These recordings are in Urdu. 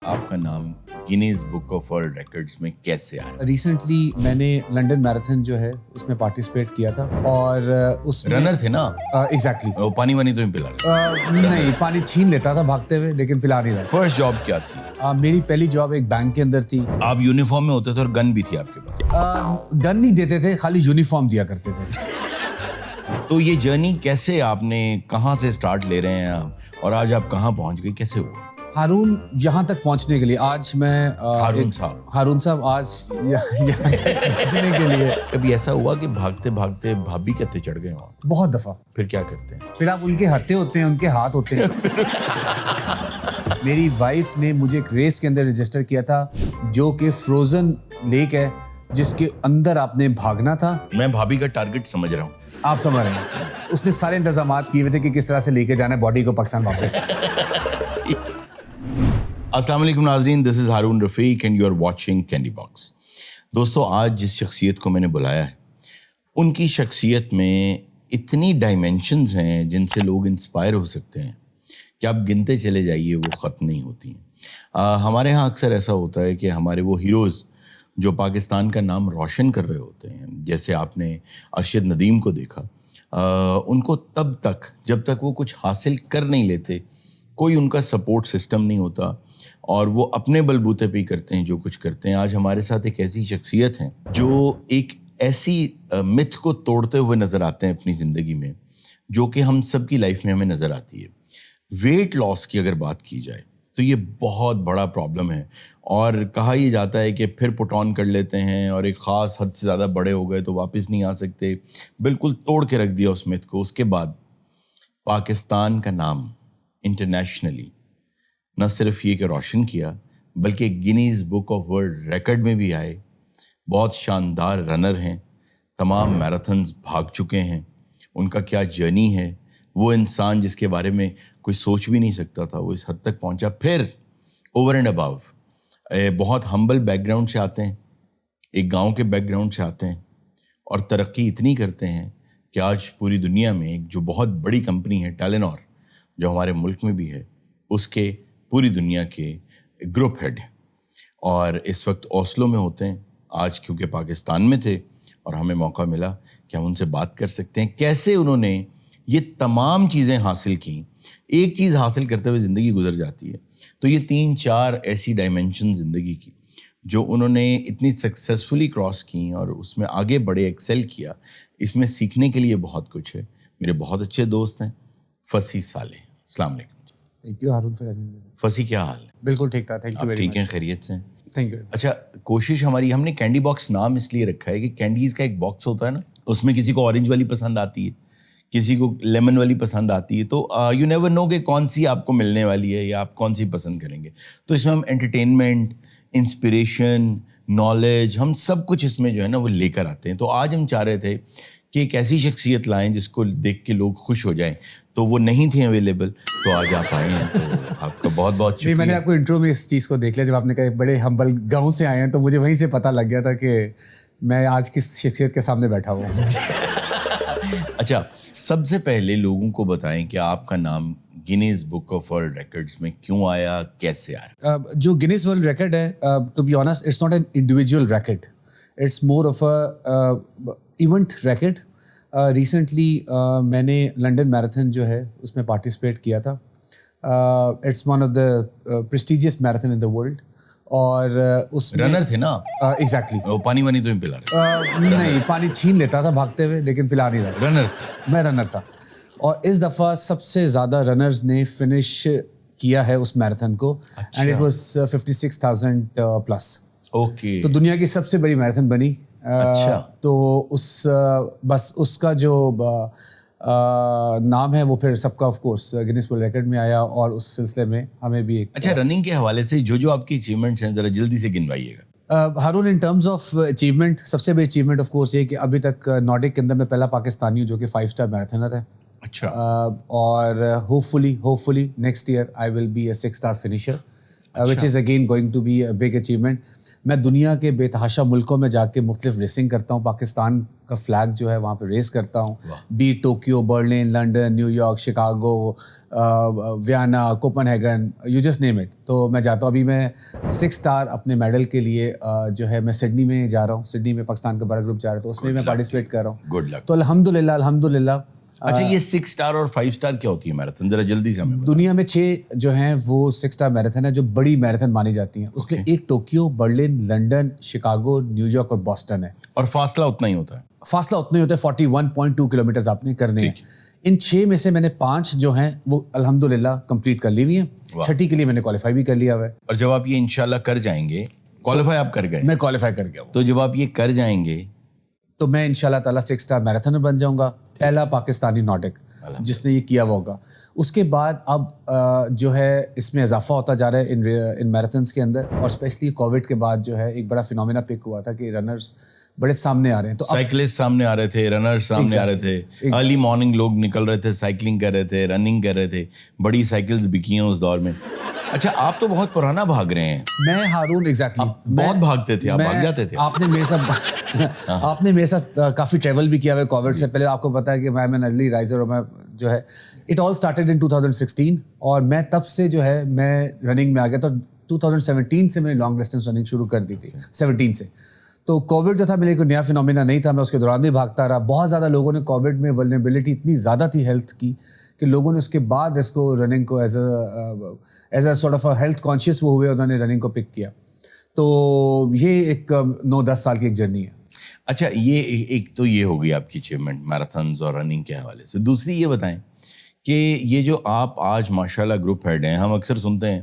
آپ کا نام Guinness book of world records میں کیسے آیا؟ ریسنٹلی میں نے لنڈن میراتھن جو ہے اس میں پارٹیسپیٹ کیا تھا اور اس میں رنر تھے نا؟ ایگزیکٹلی وہ پانی وانی تو پلا رہے؟ نہیں، پانی چھین لیتا تھا بھاگتے ہوئے لیکن پلا نہیں رہا فرسٹ جاب کیا تھی؟ تھا. میری پہلی جاب ایک بینک کے اندر تھی. آپ یونیفارم میں ہوتے تھے اور گن بھی تھی آپ کے پاس؟ گن نہیں دیتے تھے، خالی یونیفارم دیا کرتے تھے. تو یہ جرنی کیسے آپ نے کہاں سے سٹارٹ لے رہے ہیں آپ اور آج آپ کہاں پہنچ گئے، کیسے ہوا؟ ہارون یہاں تک پہنچنے کے لیے آج میں ہارون صاحب آج یہاں تک پہنچنے کے لیے کبھی ایسا ہوا کہ بھاگتے بھاگتے بھابھی کتے چڑھ گئے ہوں؟ بہت دفعہ. پھر کیا کرتے ہیں؟ پھر آپ ان کے ہتھے ہوتے ہیں، ان کے ہاتھ ہوتے ہیں. میری وائف نے مجھے ایک ریس کے اندر رجسٹر کیا تھا جو کہ فروزن لیک ہے جس کے اندر آپ نے بھاگنا تھا. میں بھابھی کا ٹارگٹ سمجھ رہا ہوں. آپ سمجھ رہے ہیں، اس نے سارے انتظامات کیے ہوئے تھے کہ کس طرح سے لے کے جانا ہے باڈی کو پاکستان واپس. السلام علیکم ناظرین، this is Haroon Rafiq and you are watching candy box. دوستو، آج جس شخصیت کو میں نے بلایا ہے ان کی شخصیت میں اتنی ڈائمینشنز ہیں جن سے لوگ انسپائر ہو سکتے ہیں کہ آپ گنتے چلے جائیے، وہ ختم نہیں ہوتی ہیں. ہمارے ہاں اکثر ایسا ہوتا ہے کہ ہمارے وہ ہیروز جو پاکستان کا نام روشن کر رہے ہوتے ہیں، جیسے آپ نے ارشد ندیم کو دیکھا، ان کو تب تک جب تک وہ کچھ حاصل کر نہیں لیتے کوئی ان کا سپورٹ سسٹم نہیں ہوتا اور وہ اپنے بلبوتے پہ ہی کرتے ہیں جو کچھ کرتے ہیں. آج ہمارے ساتھ ایک ایسی شخصیت ہیں جو ایک ایسی متھ کو توڑتے ہوئے نظر آتے ہیں اپنی زندگی میں جو کہ ہم سب کی لائف میں ہمیں نظر آتی ہے. ویٹ لاس کی اگر بات کی جائے تو یہ بہت بڑا پرابلم ہے اور کہا یہ جاتا ہے کہ پھر پٹ آن کر لیتے ہیں اور ایک خاص حد سے زیادہ بڑے ہو گئے تو واپس نہیں آ سکتے. بالکل توڑ کے رکھ دیا اس متھ کو. اس کے بعد پاکستان کا نام انٹرنیشنلی نہ صرف یہ کہ روشن کیا بلکہ Guinness book of world record میں بھی آئے. بہت شاندار رنر ہیں، تمام میراتھنز بھاگ چکے ہیں. ان کا کیا جرنی ہے، وہ انسان جس کے بارے میں کوئی سوچ بھی نہیں سکتا تھا وہ اس حد تک پہنچا. پھر اوور اینڈ اباؤ بہت ہمبل بیک گراؤنڈ سے آتے ہیں، ایک گاؤں کے بیک گراؤنڈ سے آتے ہیں اور ترقی اتنی کرتے ہیں کہ آج پوری دنیا میں ایک جو بہت بڑی کمپنی ہے ٹیلینور جو ہمارے ملک میں بھی ہے اس کے پوری دنیا کے گروپ ہیڈ ہیں اور اس وقت اوسلو میں ہوتے ہیں. آج کیونکہ پاکستان میں تھے اور ہمیں موقع ملا کہ ہم ان سے بات کر سکتے ہیں کیسے انہوں نے یہ تمام چیزیں حاصل کیں. ایک چیز حاصل کرتے ہوئے زندگی گزر جاتی ہے تو یہ 3-4 ایسی ڈائمینشن زندگی کی جو انہوں نے اتنی سکسیزفلی کراس کی اور اس میں آگے بڑے ایکسیل کیا. اس میں سیکھنے کے لیے بہت کچھ ہے. میرے بہت اچھے دوست ہیں فصیح صالح. السلام علیکم. Thank you Haroon for having me. Fasih کیا حال ہے؟ بالکل ٹھیک ٹھاک. Thank you very much. ٹھیک ہیں، خیریت سے؟ Thank you. اچھا، کوشش ہماری، ہم نے کینڈی باکس نام اس لیے رکھا ہے کہ کینڈیز کا ایک باکس ہوتا ہے نا، اس میں کسی کو اورنج والی پسند آتی ہے، کسی کو لیمن والی پسند آتی ہے، تو یو نیور نو کہ کون سی آپ کو ملنے والی ہے یا آپ کون سی پسند کریں گے. تو اس میں ہم انٹرٹینمنٹ، انسپریشن، نالج، ہم سب کچھ اس میں جو ہے نا وہ لے کر آتے ہیں. تو آج ہم چاہ رہے تھے کہ ایک ایسی شخصیت لائیں جس کو دیکھ کے لوگ خوش ہو جائیں. تو وہ نہیں تھیں اویلیبل، تو آج آپ آئے ہیں تو آپ کا بہت بہت شکریہ. میں نے آپ کو انٹرو میں اس چیز کو دیکھ لیا جب آپ نے کہا بڑے ہمبل گاؤں سے آئے ہیں تو مجھے وہیں سے پتہ لگ گیا تھا کہ میں آج کس شخصیت کے سامنے بیٹھا ہوا ہوں. اچھا، سب سے پہلے لوگوں کو بتائیں کہ آپ کا نام Guinness book of world records میں کیوں آیا، کیسے آیا؟ جو گینیز ورلڈ ریکارڈ ہے، to be honest it's not an individual record, it's more of a event record. Recently میں نے لنڈن میراتھن جو ہے اس میں پارٹیسپیٹ کیا تھا. It's one of the prestigious marathon in the world اور اس میں رنر تھے نا؟ ایگزیکٹلی. وہ پانی وانی تو پلا رہے؟ نہیں، پانی چھین لیتا تھا بھاگتے ہوئے لیکن پلا نہیں رہا. رنر تھے؟ میں رنر تھا اور اس دفعہ سب سے زیادہ رنرز نے فنش کیا ہے اس میراتھن کو and it was 56,000 plus. Okay. تو دنیا کی سب سے بڑی میراتھن بنی. اچھا. تو بس اس کا جو نام ہے وہ پھر سب کا of course Guinness world record میں آیا اور اس سلسلے میں ہمیں بھی ایک. اچھا، رننگ کے حوالے سے جو آپ کی اچیومنٹس ہیں ذرا جلدی سے گنوائیے گا. Haroon, in terms of achievement سب سے بڑی اچیومنٹ آف کورس یہ کہ ابھی تک نارڈک کے اندر میں پہلا پاکستانی ہوں جو کہ 5 اسٹار میراتھنر ہے. اچھا. اور hopefully next year I will be a 6 star finisher which is again going to be a big achievement. میں دنیا کے بے تحاشا ملکوں میں جا کے مختلف ریسنگ کرتا ہوں. پاکستان کا فلیگ جو ہے وہاں پہ ریس کرتا ہوں. Be Tokyo, Berlin, London, New York, Chicago, Vienna, Copenhagen, you just name it. تو میں جاتا ہوں. ابھی میں 6 اسٹار اپنے میڈل کے لیے جو ہے میں سڈنی میں جا رہا ہوں. سڈنی میں پاکستان کا بڑا گروپ جا رہا ہے, تو اس میں پارٹیسپیٹ کر رہا ہوں. Good luck. تو الحمدللہ. اچھا, یہ 6 اسٹار اور 5 اسٹار کیا ہوتی ہے میراتھن, ذرا جلدی سے ہمیں. دنیا میں 6 جو ہیں وہ 6 اسٹار میراتھن ہے جو بڑی میراتھن مانی جاتی ہیں. اس میں ایک Tokyo, Berlin, London, Chicago, new York اور بوسٹن ہے. اور فاصلہ اتنا ہی ہوتا ہے. فاصلہ اتنا ہی ہوتا ہے. 41.2 کلومیٹرز آپ نے کرنے ہیں. ان 6 میں سے میں نے 5 جو ہیں وہ الحمدللہ کمپلیٹ کر لی ہوئی ہیں. 6ٹی کے لیے میں نے کوالیفائی بھی کر لیا ہوا ہے. اور جب آپ یہ انشاءاللہ کر جائیں گے, کوالیفائی آپ کر گئے, میں کوالیفائی کر گیا ہوں, تو جب آپ یہ کر جائیں گے تو میں انشاءاللہ تعالیٰ 6 اسٹار میراتھنر بن جاؤں گا, پہلا پاکستانی ناٹک جس نے یہ کیا ہوا ہوگا. اس کے بعد اب جو ہے اس میں اضافہ ہوتا جا رہا ہے ان میراتھنس کے اندر, اور اسپیشلی کووڈ کے بعد جو ہے ایک بڑا فینومینا پک ہوا تھا کہ رنرز بڑے سامنے آ رہے ہیں. تو سائیکلسٹ سامنے آ رہے تھے, رنرز سامنے آ رہے تھے, ارلی مارننگ لوگ نکل رہے تھے, سائیکلنگ کر رہے تھے, رننگ کر رہے تھے, بڑی سائیکلز بکی ہیں اس دور میں. اچھا, آپ تو بہت پرانا بھاگ رہے ہیں. میں ہارون ایگزیکٹلی بہت بھاگتے تھے, آپ بھاگ جاتے تھے. آپ نے میرے ساتھ کافی ٹریول بھی کیا ہوا ہے کووڈ سے پہلے. آپ کو پتا ہے کہ میں ارلی رائزر, اور میں جو ہے اٹ آل اسٹارٹیڈ ان 2016, اور میں تب سے جو ہے میں رننگ میں آ گیا. تو 2017 سے میں نے لانگ ڈسٹینس رننگ شروع کر دی تھی, 17 سے. تو کووڈ جو تھا میرے کوئی نیا فینومینا نہیں تھا, میں اس کے دوران بھی بھاگتا رہا. بہت زیادہ لوگوں نے کووڈ میں ولنریبلٹی اتنی زیادہ تھی ہیلتھ کی کہ لوگوں نے اس کے بعد اس کو رننگ کو as a sort of health conscious وہ ہوئے, انہوں نے رننگ کو پک کیا. تو یہ ایک 9-10 سال کی ایک جرنی ہے. اچھا, یہ ایک تو یہ ہو گئی آپ کی اچیومنٹ میراتھنز اور رننگ کے حوالے سے. دوسری یہ بتائیں کہ یہ جو آپ آج ماشاءاللہ گروپ ہیڈ ہیں, ہم اکثر سنتے ہیں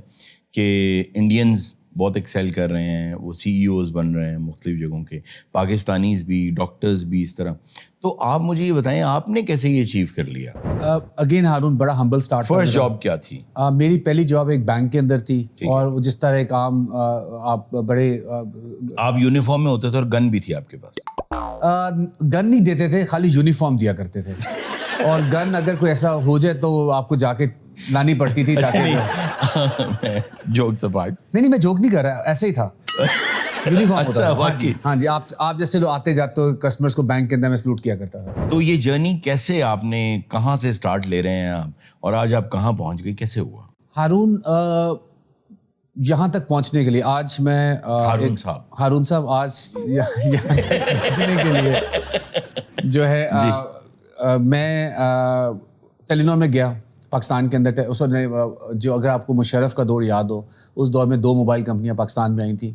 کہ انڈینز بہت ایکسیل کر رہے ہیں, وہ سی ای اوز بن رہے ہیں مختلف جگہوں کے, پاکستانیز بھی, ڈاکٹرز بھی, اس طرح. تو آپ مجھے یہ بتائیں آپ نے کیسے یہ اچیو کر لیا؟ اگین ہارون, بڑا ہمبل اسٹارٹ. فرسٹ جاب کیا تھی؟ میری پہلی جاب ایک بینک کے اندر تھی, اور جس طرح ایک عام آپ بڑے آپ یونیفارم میں ہوتے تھے اور گن بھی تھی آپ کے پاس؟ گن نہیں دیتے تھے, خالی یونیفارم دیا کرتے تھے, اور گن اگر کوئی ایسا ہو جائے تو آپ کو جا کے لانی پڑتی تھی. جوک سپارٹ, نہیں میں جوک نہیں کر رہا, ایسے ہی تھا. یونیفارم ہوتا تھا. ہاں جی, آپ جیسے لوگ آتے جاتے کسٹمرز کو بینک کے اندر میں سلوٹ کیا کرتا تھا. تو یہ جرنی کیسے آپ نے, کہاں سے اسٹارٹ لے رہے ہیں آپ, اور آج آپ کہاں پہنچ گئے, کیسے ہوا؟ ہارون, یہاں تک پہنچنے کے لیے آج میں ہارون صاحب آج یہاں تک پہنچنے کے لیے جو ہے میں ٹیلی نار میں گیا پاکستان کے اندر. اس وقت جو اگر آپ کو مشرف کا دور یاد ہو, اس دور میں 2 موبائل کمپنیاں پاکستان میں آئی تھیں,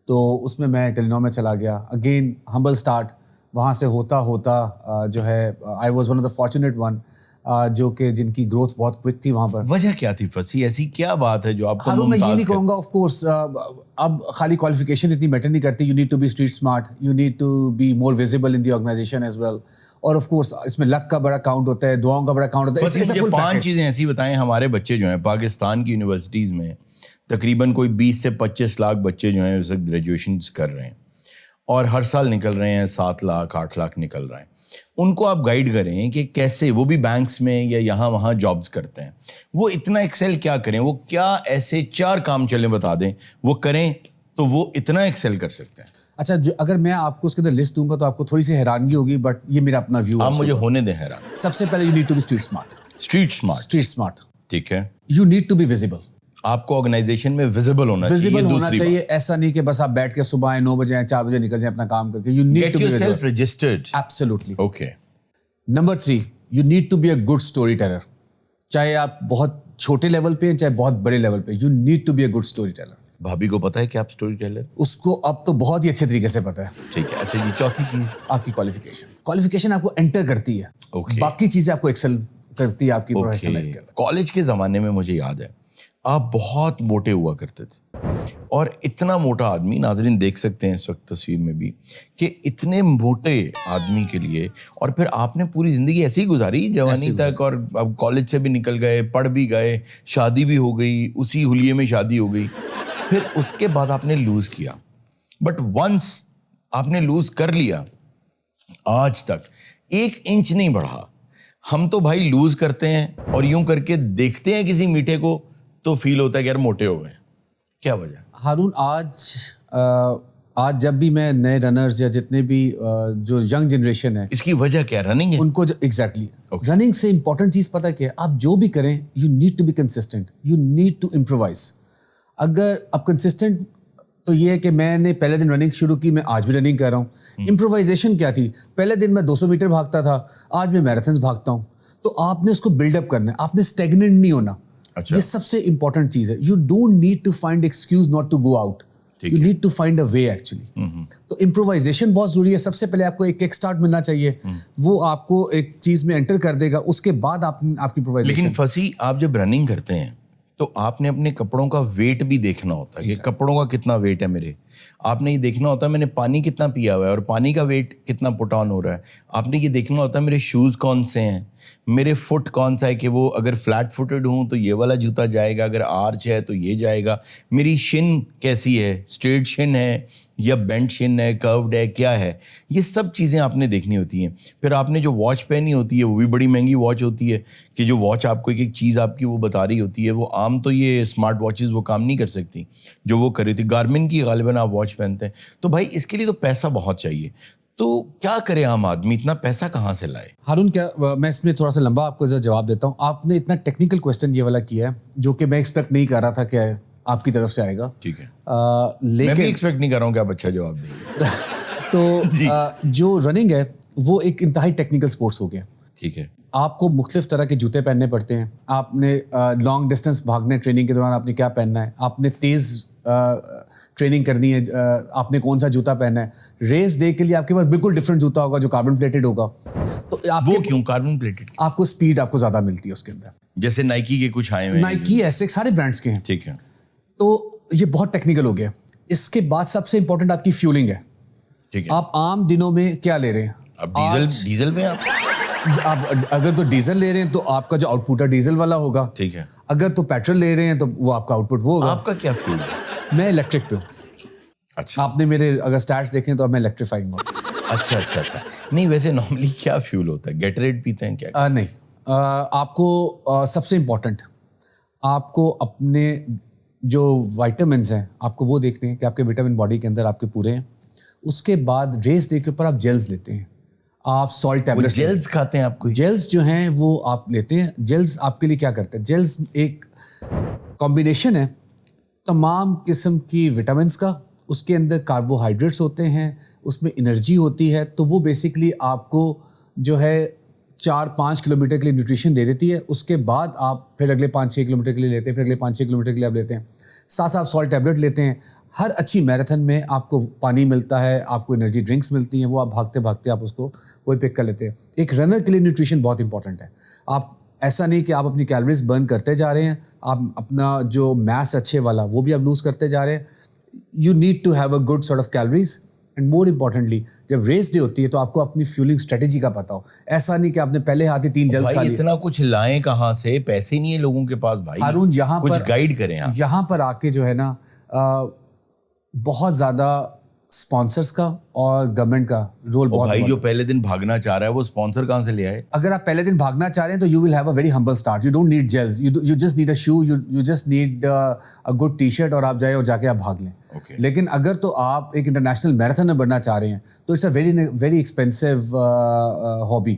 تو اس میں میں ٹیلی نار میں چلا گیا. اگین ہمبل اسٹارٹ, وہاں سے ہوتا جو ہے آئی was one of the fortunate one, جو کہ جن کی گروتھ بہت کوئک تھی وہاں پر. وجہ کیا تھی پھنسی, ایسی کیا بات ہے جو آپ کو ہارون, میں یہ نہیں کہوں گا, آف کورس اب خالی کوالیفیکیشن اتنی میٹر نہیں کرتی. You need to be street smart, you need to be more visible in the organisation as well, اور آف کورس اس میں لک کا بڑا کاؤنٹ ہوتا ہے, دعاؤں کا بڑا کاؤنٹ ہوتا ہے. مجھے 5 چیزیں ایسی بتائیں. ہمارے بچے جو ہیں پاکستان کی یونیورسٹیز میں تقریباً کوئی 20 سے 25 لاکھ بچے جو ہیں اس وقت گریجویشنز کر رہے ہیں, اور ہر سال نکل رہے ہیں 7 لاکھ 8 لاکھ نکل رہے ہیں. ان کو آپ گائیڈ کریں کہ کیسے, وہ بھی بینکس میں یا یہاں وہاں جابز کرتے ہیں, وہ اتنا ایکسیل کیا کریں, وہ کیا ایسے 4 کام چلیں بتا دیں وہ کریں تو وہ اتنا ایکسیل کر سکتے ہیں. اچھا, جو اگر میں آپ کو اس کے اندر لسٹ دوں گا تو آپ کو تھوڑی سی حیرانگی ہوگی, بٹ یہ میرا اپنا ویو ہے. آپ مجھے ہونے دیں حیران. سب سے پہلے you need to be street smart. Street smart, ٹھیک ہے. You need to be visible. آپ کو آرگنائزیشن میں ویزیبل ہونا چاہیے. ایسا نہیں کہ بس آپ بیٹھ کے صبح آئے 9 بجے آئے 4 بجے نکل جائیں اپنا کام کر کے. You need to be self registered. Absolutely. Okay. Number 3, you need to be a good story teller. چاہے آپ بہت چھوٹے لیول پہ ہیں چاہے بہت بڑے لیول پہ, you need to be a good story teller. بھابھی کو پتا ہے کہ آپ اسٹوری ٹیلر؟ اس کو اب تو بہت ہی اچھے طریقے سے پتا ہے. ٹھیک ہے. اچھا جی, چوتھی چیز آپ کی کوالیفیکیشن آپ کو انٹر کرتی ہے. باقی چیزیں آپ کو ایکسل کرتی ہے آپ کی پروفیشنل لائف کے اندر. کالج کے زمانے میں مجھے یاد ہے آپ بہت موٹے ہوا کرتے تھے, اور اتنا موٹا آدمی, ناظرین دیکھ سکتے ہیں اس وقت تصویر میں بھی, کہ اتنے موٹے آدمی کے لیے, اور پھر آپ نے پوری زندگی ایسی ہی گزاری جوانی تک, اور اب کالج سے بھی نکل گئے, پڑھ بھی گئے, شادی بھی ہو گئی, اسی حلیے میں شادی ہو گئی, پھر اس کے بعد آپ نے لوز کیا. بٹ ونس آپ نے لوز کر لیا, آج تک 1 انچ نہیں بڑھا. ہم تو بھائی لوز کرتے ہیں اور یوں کر کے دیکھتے ہیں کسی میٹھے کو تو فیل ہوتا ہے کہ یار موٹے ہو گئے. کیا وجہ؟ ہارون, آج آج جب بھی میں نئے رنرز یا جتنے بھی جو ینگ جنریشن ہے اس کی وجہ کیا رننگ ہے؟ ان کو ایگزیکٹلی رننگ سے امپورٹنٹ چیز پتہ کیا ہے, آپ جو بھی کریں you need to be consistent, you need to improvise. اگر آپ کنسسٹنٹ, تو یہ ہے کہ میں نے پہلے دن رننگ شروع کی, میں آج بھی رننگ کر رہا ہوں. امپرووائزیشن کیا تھی, پہلے دن میں 200 میٹر بھاگتا تھا, آج میں میراتھنز بھاگتا ہوں. تو آپ نے اس کو بلڈ اپ کرنا ہے, آپ نے اسٹیگننٹ نہیں ہونا. یہ سب سے امپورٹنٹ چیز ہے. You don't need to find excuse not to go out, you need to find a way actually. تو امپرووائزیشن بہت ضروری ہے. سب سے پہلے آپ کو ایک کک سٹارٹ ملنا چاہیے, وہ آپ کو ایک چیز میں انٹر کر دے گا, اس کے بعد آپ کی امپرووائزیشن. لیکن فصیح, آپ جب رننگ کرتے ہیں تو آپ نے اپنے کپڑوں کا ویٹ بھی دیکھنا ہوتا ہے کہ کپڑوں کا کتنا ویٹ ہے میرے. آپ نے یہ دیکھنا ہوتا ہے میں نے پانی کتنا پیا ہوا ہے اور پانی کا ویٹ کتنا پٹ آن ہو رہا ہے. آپ نے یہ دیکھنا ہوتا ہے میرے شوز کون سے ہیں, میرے فٹ کون سا ہے, کہ وہ اگر فلیٹ فوٹڈ ہوں تو یہ والا جوتا جائے گا, اگر آرچ ہے تو یہ جائے گا, میری شن کیسی ہے, اسٹریٹ شن ہے یا بینٹ شن ہے, کروڈ ہے, کیا ہے. یہ سب چیزیں آپ نے دیکھنی ہوتی ہیں. پھر آپ نے جو واچ پہنی ہوتی ہے وہ بھی بڑی مہنگی واچ ہوتی ہے, کہ جو واچ آپ کو ایک ایک چیز آپ کی وہ بتا رہی ہوتی ہے. وہ عام تو یہ اسمارٹ واچز وہ کام نہیں کر سکتی جو وہ کر رہی تھی. گارمن کی غالباً آپ واچ پہنتے ہیں. تو بھائی اس کے لیے تو پیسہ بہت چاہیے. تو کیا کرے عام آدمی, اتنا پیسہ کہاں سے لائے؟ ہارون, کیا میں اس میں تھوڑا سا لمبا آپ کو جواب دیتا ہوں. آپ نے اتنا ٹیکنیکل کویسچن یہ والا کیا ہے جو کہ میں ایکسپیکٹ نہیں کر رہا تھا کہ آپ کی طرف سے آئے گا. ٹھیک ہے, لیکن میں بھی ایکسپیکٹ نہیں کر رہا ہوں کہ آپ اچھا جواب دیں. تو جو رننگ ہے وہ ایک انتہائی ٹیکنیکل سپورٹس ہو گیا. ٹھیک ہے, آپ کو مختلف طرح کے جوتے پہننے پڑتے ہیں. آپ نے لانگ ڈسٹینس بھاگنے ٹریننگ کے دوران آپ نے کیا پہننا ہے, آپ نے تیز ٹریننگ کرنی ہے, آپ نے کون سا جوتا پہننا ہے. ریس ڈے کے لیے آپ کے پاس بالکل ڈفرینٹ جوتا ہوگا جو کاربن پلیٹڈ ہوگا. تو آپ وہ کیوں کاربن پلیٹڈ؟ آپ کو اسپیڈ آپ کو زیادہ ملتی ہے اس کے اندر. جیسے نائکی کے کچھ آئے ہوئے ہیں, نائکی ایسے سارے برانڈس کے ہیں. ٹھیک ہے, تو یہ بہت ٹیکنیکل ہو گیا. اس کے بعد سب سے امپورٹنٹ آپ کی فیولنگ ہے. ٹھیک ہے, آپ عام دنوں میں کیا لے رہے ہیں؟ اب ڈیزل میں آپ اگر تو ڈیزل لے رہے ہیں تو آپ کا جو آؤٹ پٹ ہے ڈیزل والا ہوگا. ٹھیک ہے, اگر تو پیٹرول لے رہے ہیں تو وہ آپ کا آؤٹ پٹ وہ ہوگا. آپ کا کیا فیول ہے؟ میں الیکٹرک پہ ہوں. اچھا, آپ نے میرے اگر اسٹارٹس دیکھیں تو اب میں الیکٹریفائنگ ہوں. اچھا اچھا اچھا. نہیں ویسے نارملی کیا فیول ہوتا ہے, گیٹریٹ پیتے ہیں کیا؟ نہیں, آپ کو سب سے امپورٹنٹ آپ کو اپنے جو وائٹامنس ہیں آپ کو وہ دیکھنے ہیں کہ آپ کے وٹامن باڈی کے اندر آپ کے پورے ہیں. اس کے بعد ریس ڈے کے اوپر آپ جیلز لیتے ہیں, آپ سالٹ ٹیبلٹس جیلز کھاتے ہیں. آپ کو جیلز جو ہیں وہ آپ لیتے ہیں. جیلز آپ کے لیے کیا کرتے ہیں, جیلز ایک کمبینیشن ہے تمام قسم کی وٹامنس کا. اس کے اندر کاربوہائیڈریٹس ہوتے ہیں, اس میں انرجی ہوتی ہے. تو وہ بیسکلی آپ کو جو ہے 4-5 کلومیٹر کے لیے نیوٹریشن دے دیتی ہے. اس کے بعد آپ پھر اگلے 5-6 کلومیٹر کے لیے لیتے ہیں, پھر اگلے 5-6 کلومیٹر کے لیے آپ لیتے ہیں. ساتھ ساتھ سالٹ ٹیبلٹ لیتے ہیں. ہر اچھی میراتھن میں آپ کو پانی ملتا ہے, آپ کو انرجی ڈرنکس ملتی ہیں, وہ آپ بھاگتے بھاگتے آپ اس کو وہی پک کر لیتے ہیں. ایک رنر کے لیے نیوٹریشن بہت امپورٹنٹ ہے. آپ ایسا نہیں کہ آپ اپنی کیلوریز برن کرتے جا رہے ہیں, آپ اپنا جو میس اچھے والا وہ بھی آپ لوز کرتے جا رہے ہیں. You need to have a good sort of calories. And more importantly جب ریس ڈے ہوتی ہے تو آپ کو اپنی فیولنگ اسٹریٹجی کا پتا ہو. ایسا نہیں کہ آپ نے پہلے ہاتھ ہی 3 جلز کھا لیے. اتنا کچھ لائیں کہاں سے, پیسے نہیں ہے لوگوں کے پاس بھائی. ہارون یہاں کچھ پر گائیڈ کریں آپ. یہاں پر آ کے جو ہے نا بہت زیادہ اسپانسرس کا اور گورنمنٹ کا رول بہت. بھائی جو پہلے دن بھاگنا چاہ رہا ہے وہ اسپانسر کہاں سے لے آئے؟ اگر آپ پہلے دن بھاگنا چاہ رہے ہیں تو you will have a very humble start. You don't need jails, you just need a show, you just need a good T shirt اور آپ جائے اور جا کے آپ بھاگ لیں. لیکن اگر تو آپ ایک انٹرنیشنل میراتھن میں بننا چاہ رہے ہیں تو it's a very expensive hobby.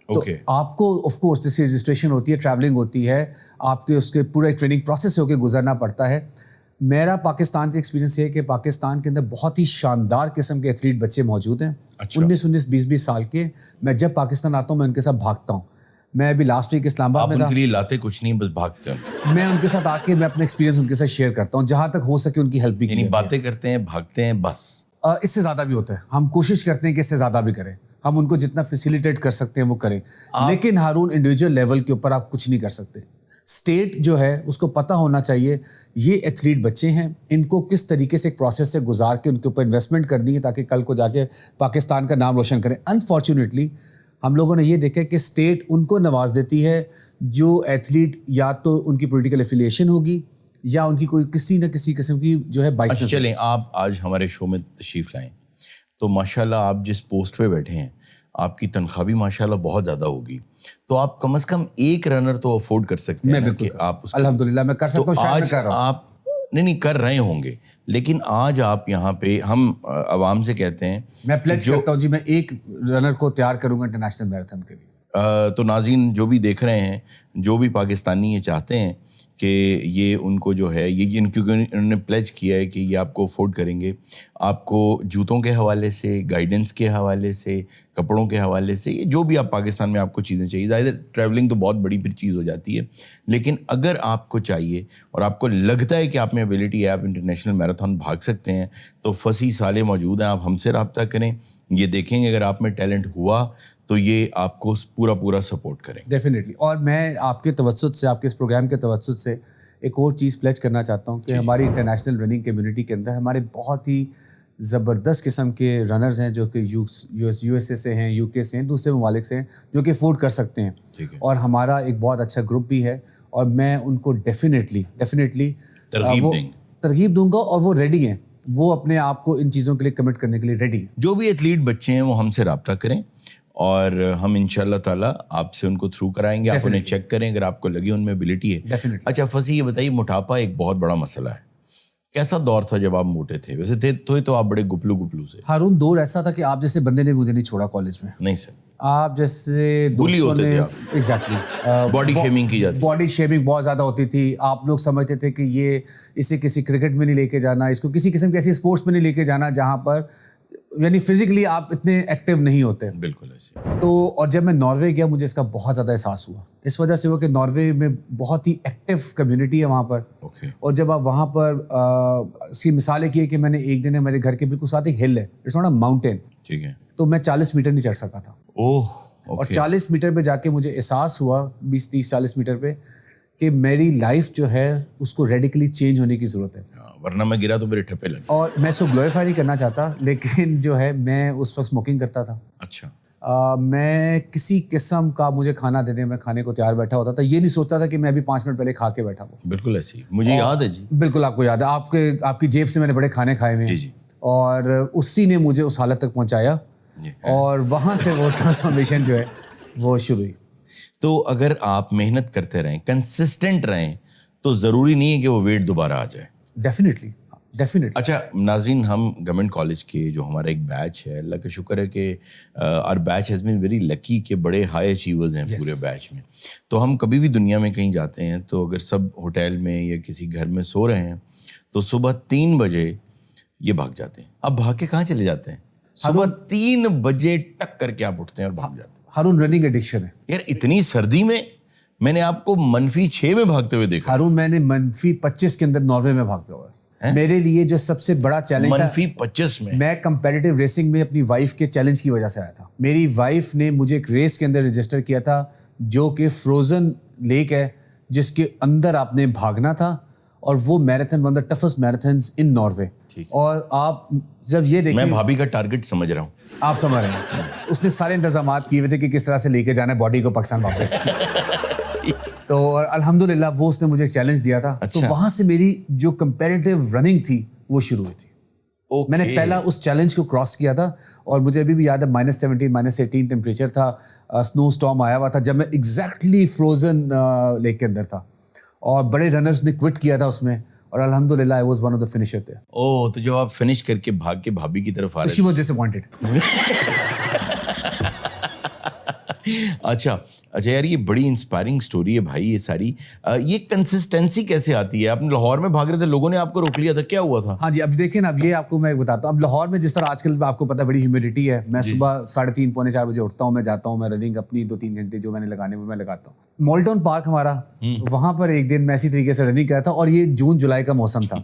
تو آپ کو آف کورس جس کی رجسٹریشن ہوتی ہے, ٹریولنگ ہوتی ہے, آپ کے اس کے پورا ایک ٹریننگ پروسیس سے ہو کے گزرنا پڑتا ہے. میرا پاکستان کا ایکسپیرینس یہ ہے کہ پاکستان کے اندر بہت ہی شاندار قسم کے ایتھلیٹ بچے موجود ہیں. 19 20 سال کے. میں جب پاکستان آتا ہوں میں ان کے ساتھ بھاگتا ہوں. میں ابھی لاسٹ ویک اسلام آباد میں تھا. ان کے لیے لاتے کچھ نہیں, بس بھاگتے ہیں. میں ان کے ساتھ آ کے میں اپنا ایکسپیرینس ان کے ساتھ شیئر کرتا ہوں, جہاں تک ہو سکے ان کی ہیلپ بھی. یعنی باتیں کرتے ہیں, بھاگتے ہیں بس. اس سے زیادہ بھی ہوتا ہے. ہم کوشش کرتے ہیں کہ اس سے زیادہ بھی کریں. ہم ان کو جتنا فیسیلیٹیٹ کر سکتے ہیں وہ کریں. لیکن ہارون انڈیویجول لیول کے اوپر آپ کچھ نہیں کر سکتے. اسٹیٹ جو ہے اس کو پتہ ہونا چاہیے یہ ایتھلیٹ بچے ہیں, ان کو کس طریقے سے ایک پروسیس سے گزار کے ان کے اوپر انویسٹمنٹ کرنی ہے تاکہ کل کو جا کے پاکستان کا نام روشن کریں. انفارچونیٹلی ہم لوگوں نے یہ دیکھا کہ اسٹیٹ ان کو نواز دیتی ہے جو ایتھلیٹ یا تو ان کی پولیٹیکل ایفیلیشن ہوگی یا ان کی کوئی کسی نہ کسی قسم کی جو ہے بائیس. چلیں آپ آج ہمارے شو میں تشریف لائیں تو ماشاءاللہ آپ جس پوسٹ پہ بیٹھے ہیں آپ کی تنخواہ بھی ماشاءاللہ بہت زیادہ ہوگی, تو آپ کم از کم ایک رنر تو افورڈ کر سکتے ہیں. میں بالکل الحمدللہ میں کر سکتا ہوں. شاید میں کر رہا ہوں. آپ نہیں کر رہے ہوں گے, لیکن آج آپ یہاں پہ ہم عوام سے کہتے ہیں میں پلیج کرتا ہوں جی میں ایک رنر کو تیار کروں گا انٹرنیشنل میراتھن کے لیے. تو ناظرین جو بھی دیکھ رہے ہیں, جو بھی پاکستانی یہ چاہتے ہیں کہ یہ ان کو جو ہے یہ کیونکہ انہوں نے پلیج کیا ہے کہ یہ آپ کو افورڈ کریں گے, آپ کو جوتوں کے حوالے سے, گائیڈنس کے حوالے سے, کپڑوں کے حوالے سے, یہ جو بھی آپ پاکستان میں آپ کو چیزیں چاہیے. ظاہر ٹریولنگ تو بہت بڑی پھر چیز ہو جاتی ہے, لیکن اگر آپ کو چاہیے اور آپ کو لگتا ہے کہ آپ میں ایبلٹی ہے, آپ انٹرنیشنل میراتھن بھاگ سکتے ہیں, تو فصیح صالح موجود ہیں, آپ ہم سے رابطہ کریں. یہ دیکھیں گے اگر آپ میں ٹیلنٹ ہوا تو یہ آپ کو پورا سپورٹ کریں. ڈیفینیٹلی. اور میں آپ کے توسط سے, آپ کے اس پروگرام کے توسط سے ایک اور چیز پلیج کرنا چاہتا ہوں کہ ہماری انٹرنیشنل رننگ کمیونٹی کے اندر ہمارے بہت ہی زبردست قسم کے رنرز ہیں جو کہ یو ایس اے سے ہیں, یو کے سے ہیں, دوسرے ممالک سے ہیں, جو کہ افورڈ کر سکتے ہیں. اور ہمارا ایک بہت اچھا گروپ بھی ہے, اور میں ان کو ڈیفینیٹلی ترغیب دوں گا, اور وہ ریڈی ہیں, وہ اپنے آپ کو ان چیزوں کے لیے کمٹ کرنے کے لیے ریڈی ہیں. جو بھی ایتھلیٹ بچے ہیں وہ ہم سے رابطہ کریں, اور ہم انشاءاللہ تعالیٰ آپ سے ان کو تھرو کرائیں گے. آپ انہیں چیک کریں اگر آپ کو لگے ان میں ایبلٹی ہے. اچھا فصیح یہ بتائیے, موٹاپا ایک بہت بڑا مسئلہ ہے, کیسا دور تھا جب آپ موٹے تھے؟ ویسے تھے تو آپ بڑے گپلو سے. ہارون دور ایسا تھا کہ آپ جیسے بندے نے مجھے نہیں چھوڑا کالج میں. نہیں سر, آپ جیسے بلی ہوتے تھے. ایگزیکٹلی باڈی شیمنگ کی جاتی, باڈی شیمنگ بہت زیادہ ہوتی تھی. آپ لوگ سمجھتے تھے کہ یہ اسے کسی کرکٹ میں نہیں لے کے جانا, اس کو کسی قسم کی ایسی اسپورٹس میں نہیں لے کے جانا جہاں پر یعنی فزیکلی آپ اتنے ایکٹیو نہیں ہوتے. بالکل ایسے. تو اور جب میں ناروے گیا مجھے اس کا بہت زیادہ احساس ہوا. اس وجہ سے ہوا کہ ناروے میں بہت ہی ایکٹیو کمیونٹی ہے وہاں پر. اور جب آپ وہاں پر اس کی مثال ایک یہ کہ میں نے ایک دن میرے گھر کے بالکل ساتھ ایک ہل ہے, اٹس ناٹ اے ماؤنٹین, ٹھیک ہے, تو میں 40 میٹر نہیں چڑھ سکا تھا. اور 40 میٹر پہ جا کے مجھے احساس ہوا 20-30-40 میٹر پہ کہ میری لائف جو ہے اس کو ریڈیکلی چینج ہونے کی ضرورت ہے, ورنہ میں گرا تو میرے ٹھپے لگے. اور میں اس کو گلوریفائی نہیں کرنا چاہتا, لیکن جو ہے میں اس وقت اسموکنگ کرتا تھا. اچھا. میں کسی قسم کا مجھے کھانا دے دیں میں کھانے کو تیار بیٹھا ہوتا تھا. یہ نہیں سوچتا تھا کہ میں ابھی 5 منٹ پہلے کھا کے بیٹھا ہوں. بالکل ایسے ہی, مجھے یاد ہے جی. بالکل آپ کو یاد ہے, آپ کی جیب سے میں نے بڑے کھانے کھائے ہوئے ہیں, اور اسی نے مجھے اس حالت تک پہنچایا, اور وہاں سے وہ ٹرانسفارمیشن جو ہے وہ شروع ہوئی. تو اگر آپ محنت کرتے رہیں, کنسسٹنٹ رہیں, تو ضروری نہیں ہے کہ وہ ویٹ دوبارہ آ جائے. ڈیفینیٹلی. اچھا ناظرین, ہم گورنمنٹ کالج کے جو ہمارا ایک بیچ ہے, اللہ کا شکر ہے کہ اور بیچ ہیز بین ویری لکی کہ بڑے ہائی اچیورز ہیں پورے بیچ میں. تو ہم کبھی بھی دنیا میں کہیں جاتے ہیں تو اگر سب ہوٹل میں یا کسی گھر میں سو رہے ہیں تو صبح 3 بجے یہ بھاگ جاتے ہیں. اب بھاگ کے کہاں چلے جاتے ہیں؟ صبح 3 بجے ٹک کر کے آپ اٹھتے ہیں اور بھاگ جاتے ہیں. ہارون رننگ ایڈکشن ہے یار. اتنی سردی میں نے آپ کو -6 میں بھاگتے ہوئے دیکھا. ہارون میں نے -25 کے اندر ناروے میں بھاگتا ہوا ہے. میرے لیے جو سب سے بڑا چیلنج تھا, -25 میں کمپیٹیٹیو ریسنگ میں اپنی وائف کے چیلنج کی وجہ سے آیا تھا. میری وائف نے مجھے ایک ریس کے اندر رجسٹر کیا تھا جو کہ فروزن لیک ہے, جس کے اندر آپ نے بھاگنا تھا, اور وہ marathon one of the toughest marathons in Norway. اور آپ جب یہ دیکھیں, میں بھابھی کا ٹارگٹ سمجھ رہا ہوں, آپ سمجھ رہے ہیں, اس نے سارے انتظامات کیے ہوئے تھے کہ کس طرح سے لے کے جانا ہے باڈی کو پاکستان واپس. تو الحمدللہ وہ اس نے مجھے چیلنج دیا تھا. تو وہاں سے میری جو کمپیریٹیو رننگ تھی وہ شروع ہوئی تھی. میں نے پہلا اس چیلنج کو کراس کیا تھا, اور مجھے ابھی بھی یاد ہے -17 -18 ٹیمپریچر تھا, سنو اسٹارم آیا ہوا تھا جب میں ایگزیکٹلی فروزن لیک کے اندر تھا, اور بڑے رنرز نے کوئٹ کیا تھا اس میں, اور الحمدللہ I was one of the finisher تھے. تو جب آپ فنش کر کے بھاگ کے بھابھی کی طرف آ رہے شی واز ڈساپوائنٹڈ. اچھا یار, یہ بڑی انسپائرنگ سٹوری ہے بھائی یہ ساری. یہ کنسسٹنسی کیسے آتی ہے؟ آپ نے لاہور میں بھاگ رہے تھے, لوگوں نے آپ کو روک لیا تھا, کیا ہوا تھا؟ ہاں جی, اب دیکھیں نا, اب یہ آپ کو میں بتاتا ہوں. اب لاہور میں جس طرح آج کل آپ کو پتہ ہے بڑی ہیومیڈیٹی ہے, میں صبح 3:30 پونے 4 بجے اٹھتا ہوں, میں جاتا ہوں, میں رننگ اپنی 2-3 گھنٹے جو میں نے لگانے وہ میں لگاتا ہوں. مال ٹاؤن پارک ہمارا, وہاں پر ایک دن میں اسی طریقے سے رننگ کر رہا تھا, اور یہ جون جولائی کا موسم تھا.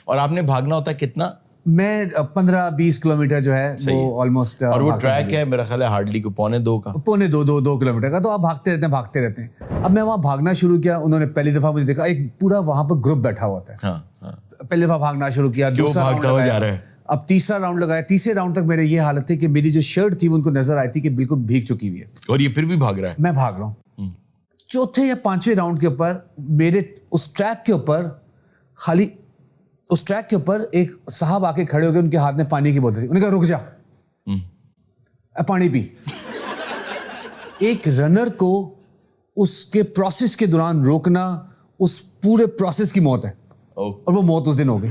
اور آپ نے بھاگنا ہوتا ہے کتنا؟ میں 15-20 کلومیٹر جو ہے وہ آلموسٹ. اور وہ ٹریک ہے میرا خیال ہے ہارڈلی کو 2.25 کا, 2 کلومیٹر کا. تو آپ بھاگتے رہتے ہیں. اب میں وہاں بھاگنا شروع کیا, انہوں نے پہلی دفعہ مجھے دیکھا, ایک پورا وہاں پر گروپ بیٹھا ہوا ہوتا ہے. پہلی دفعہ بھاگنا شروع کیا, دوسرا راؤنڈ لگایا, اب تیسرا راؤنڈ لگایا. تیسرے راؤنڈ تک میرے یہ حالت تھی کہ میری جو شرٹ تھی ان کو نظر آئی تھی کہ بالکل بھیگ چکی ہوئی ہے, اور یہ پھر بھی بھاگ رہا ہے. میں بھاگ رہا ہوں. چوتھے یا 5ویں راؤنڈ کے اوپر میرے اس ٹریک کے اوپر اس ٹریک کے اوپر ایک صاحب آ کے کھڑے ہو گئے, ان کے ہاتھ میں پانی کی بوتل تھی. انہوں نے کہا رک جا, پانی پی. ایک رنر کو اس کے پروسیس کے دوران روکنا اس پورے پروسیس کی موت ہے, اور وہ موت اس دن ہو گئی.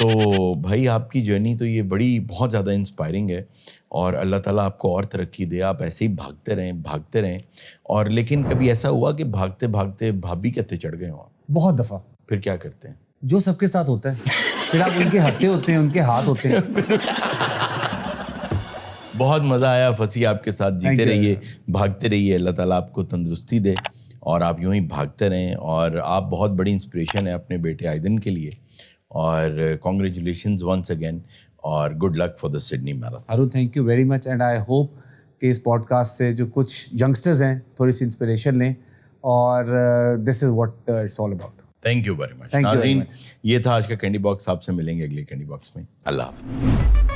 تو بھائی آپ کی جرنی تو یہ بہت زیادہ انسپائرنگ ہے, اور اللہ تعالیٰ آپ کو اور ترقی دے, آپ ایسے ہی بھاگتے رہیں. اور لیکن کبھی ایسا ہوا کہ بھاگتے بھاگتے بھابھی کہتے چڑھ گئے ہوں آپ؟ بہت دفعہ. پھر کیا کرتے ہیں؟ جو سب کے ساتھ ہوتا ہے, پھر آپ ان کے ہتھے ہوتے ہیں, ان کے ہاتھ ہوتے ہیں. بہت مزہ آیا پھنسی آپ کے ساتھ. جیتے رہیے, بھاگتے رہیے, اللہ تعالیٰ آپ کو تندرستی دے اور آپ یوں ہی بھاگتے رہیں. اور آپ بہت بڑی انسپریشن ہے اپنے بیٹے آئیدن کے لیے, اور کانگریچولیشنز ونس اگین, اور good luck for the Sydney marathon. Haroon thank you very much, and I hope کہ اس پوڈ کاسٹ سے جو کچھ ینگسٹرز ہیں تھوڑی سی انسپریشن لیں, اور this is what it's all about. Thank you very much. ناظرین, یہ تھا آج کا کینڈی باکس. آپ سے ملیں گے اگلے کینڈی باکس میں. اللہ حافظ.